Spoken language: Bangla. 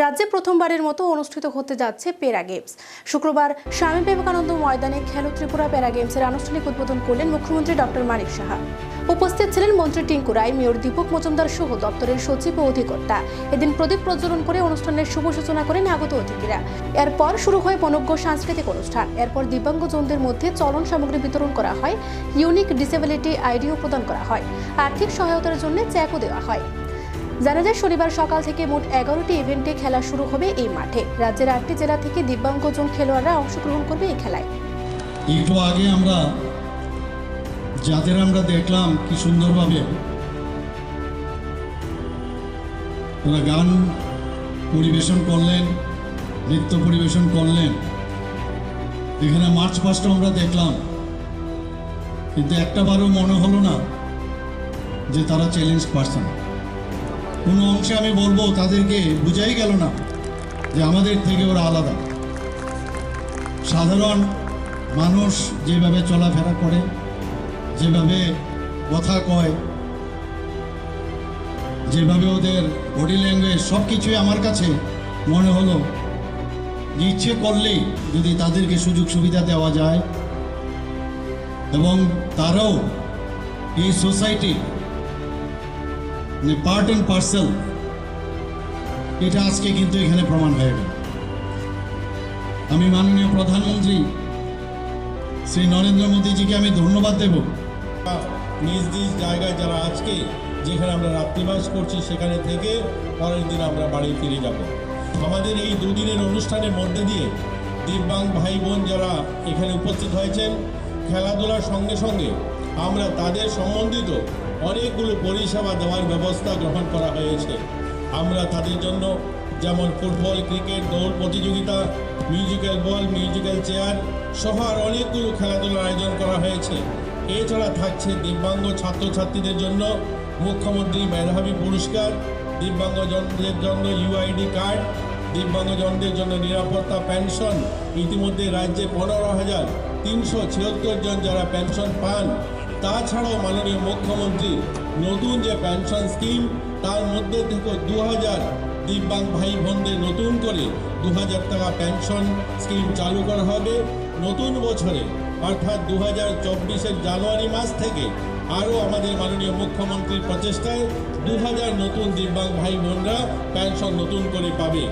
রাজ্যে প্রথমবারের মতো অনুষ্ঠিত হতে যাচ্ছে প্যারা গেমস। শুক্রবার স্বামী বিবেকানন্দ ময়দানে খেলো ত্রিপুরা প্যারা গেমসের আনুষ্ঠানিক উদ্বোধন করলেন মুখ্যমন্ত্রী ডক্টর মানিক সাহা। উপস্থিত ছিলেন মন্ত্রী টিঙ্কু রায়, মেয়র দীপক মজুমদার সহ দপ্তরের সচিব ও অধিকর্তা। এদিন প্রদীপ প্রজ্বলন করে অনুষ্ঠানের শুভ সূচনা করেন আগত অতিথিরা। এরপর শুরু হয় মনোজ্ঞ সাংস্কৃতিক অনুষ্ঠান। এরপর দিব্যাঙ্গজনদের মধ্যে চলন সামগ্রী বিতরণ করা হয়, ইউনিক ডিসেবিলিটি আইডিও প্রদান করা হয়, আর্থিক সহায়তার জন্য চেকও দেওয়া হয়। জানা যায় শনিবার সকাল থেকে মোট 11টি ইভেন্টে খেলা শুরু হবে এই মাঠে। রাজ্যের 8টি জেলা থেকে দিব্যাঙ্গজন খেলোয়াড়রা অংশগ্রহণ করবে এই খেলায়। একটু আগে যাদের আমরা দেখলাম কি সুন্দরভাবে ওরা গান পরিবেশন করলেন, নৃত্য পরিবেশন করলেন। এখানে মার্চ পাস্ট আমরা দেখলাম, কিন্তু একটাবারও মনে হলো না যে তারা চ্যালেঞ্জ পারসন। কোনো অংশে আমি বলবো তাদেরকে বুঝাই গেল না যে আমাদের থেকে ওরা আলাদা। সাধারণ মানুষ যেভাবে চলাফেরা করে, যেভাবে কথা কয়, যেভাবে ওদের বডি ল্যাঙ্গুয়েজ, সব কিছুই আমার কাছে মনে হলো যে ইচ্ছে করলেই যদি তাদেরকে সুযোগ সুবিধা দেওয়া যায় এবং তারাও এই সোসাইটি পার্ট অ্যান্ড পার্সেল, এটা আজকে কিন্তু এখানে প্রমাণ হয়ে গেল। আমি মাননীয় প্রধানমন্ত্রী শ্রী নরেন্দ্র মোদীজিকে আমি ধন্যবাদ দেব। নিজ নিজ জায়গায় যারা আজকে যেখানে আমরা রাত্রিবাস করছি সেখানে থেকে পরের দিন আমরা বাড়ি ফিরে যাব। আমাদের এই দুদিনের অনুষ্ঠানের মধ্যে দিয়ে দিব্যাঙ্গ ভাই বোন যারা এখানে উপস্থিত হয়েছেন, খেলাধুলার সঙ্গে সঙ্গে আমরা তাদের সম্বন্ধিত অনেকগুলো পরিষেবা দেওয়ার ব্যবস্থা গ্রহণ করা হয়েছে। আমরা তাদের জন্য যেমন ফুটবল, ক্রিকেট, দৌড় প্রতিযোগিতা, মিউজিক্যাল বল, মিউজিক্যাল চেয়ার সহ আর অনেকগুলো খেলাধুলার আয়োজন করা হয়েছে। এছাড়া থাকছে দিব্যাঙ্গ ছাত্রছাত্রীদের জন্য মুখ্যমন্ত্রী মেধাবী পুরস্কার, দিব্যাঙ্গজনদের জন্য ইউআইডি কার্ড, দিব্যাঙ্গজনদের জন্য নিরাপত্তা পেনশন। ইতিমধ্যে রাজ্যে 15,376 জন যারা পেনশন পান। তাছাড়াও মাননীয় মুখ্যমন্ত্রী নতুন যে পেনশন স্কিম, তার মধ্যে থেকে 2000 দিব্যাঙ্গ ভাই বোনদের নতুন করে 2000 টাকা পেনশন স্কিম চালু করা হবে। নতুন বছরে অর্থাৎ 2024-এর জানুয়ারি মাস থেকে আরও আমাদের মাননীয় মুখ্যমন্ত্রীর প্রচেষ্টায় 2000 নতুন দিব্যাঙ্গ ভাই বোনরা পেনশন নতুন করে পাবে।